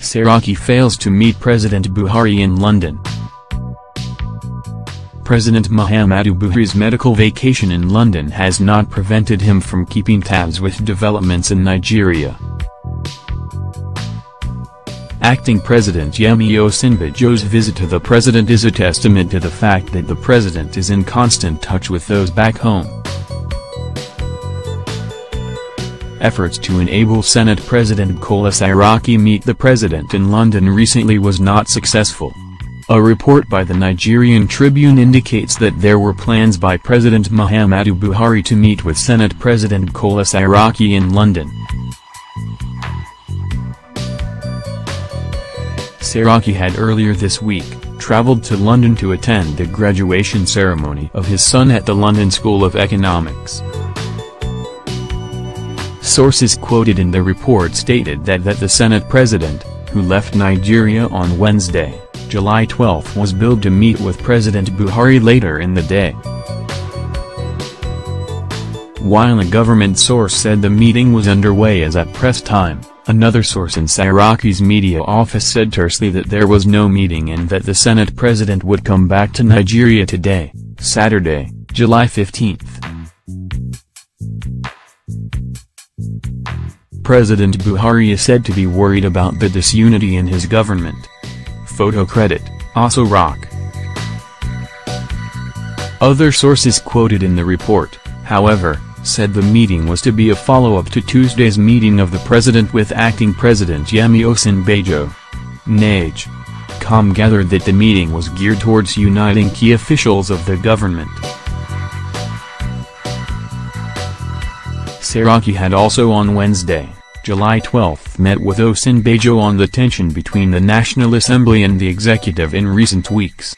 Saraki fails to meet President Buhari in London. President Muhammadu Buhari's medical vacation in London has not prevented him from keeping tabs with developments in Nigeria. Acting President Yemi Osinbajo's visit to the president is a testament to the fact that the president is in constant touch with those back home. Efforts to enable Senate President Saraki meet the president in London recently was not successful. A report by the Nigerian Tribune indicates that there were plans by President Muhammadu Buhari to meet with Senate President Saraki in London. Saraki had earlier this week traveled to London to attend the graduation ceremony of his son at the London School of Economics. Sources quoted in the report stated that the Senate president, who left Nigeria on Wednesday, July 12, was billed to meet with President Buhari later in the day. While a government source said the meeting was underway as at press time, another source in Saraki's media office said tersely that there was no meeting and that the Senate president would come back to Nigeria today, Saturday, July 15. President Buhari is said to be worried about the disunity in his government. Photo credit, Saraki. Other sources quoted in the report, however, said the meeting was to be a follow-up to Tuesday's meeting of the president with acting President Yemi Osinbajo. NAJ.com gathered that the meeting was geared towards uniting key officials of the government. Saraki had also on Wednesday, July 12, met with Osinbajo on the tension between the National Assembly and the executive in recent weeks.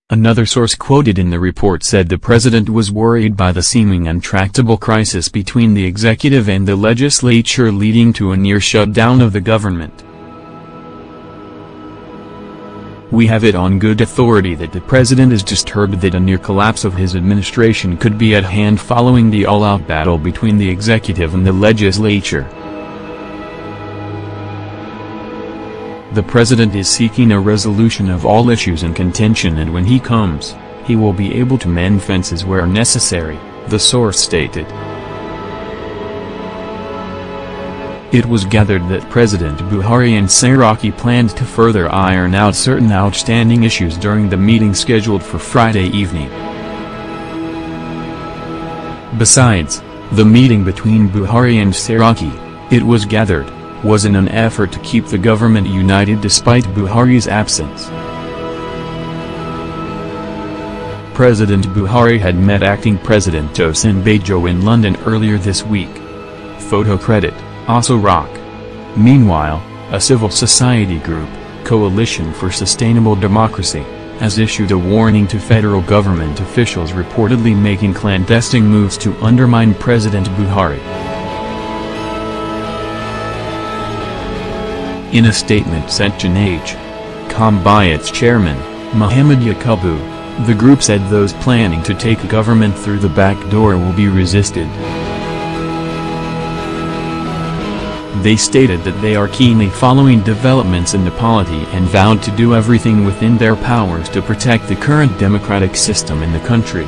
Another source quoted in the report said the president was worried by the seeming intractable crisis between the executive and the legislature leading to a near shutdown of the government. We have it on good authority that the president is disturbed that a near collapse of his administration could be at hand following the all-out battle between the executive and the legislature. The president is seeking a resolution of all issues in contention, and when he comes, he will be able to mend fences where necessary, the source stated. It was gathered that President Buhari and Saraki planned to further iron out certain outstanding issues during the meeting scheduled for Friday evening. Besides, the meeting between Buhari and Saraki, it was gathered, was in an effort to keep the government united despite Buhari's absence. President Buhari had met acting President Osinbajo in London earlier this week. Photo credit, Saraki. Meanwhile, a civil society group, Coalition for Sustainable Democracy, has issued a warning to federal government officials reportedly making clandestine moves to undermine President Buhari. In a statement sent to NAJ.com by its chairman, Muhammadu Buhari, the group said those planning to take government through the back door will be resisted. They stated that they are keenly following developments in the polity and vowed to do everything within their powers to protect the current democratic system in the country.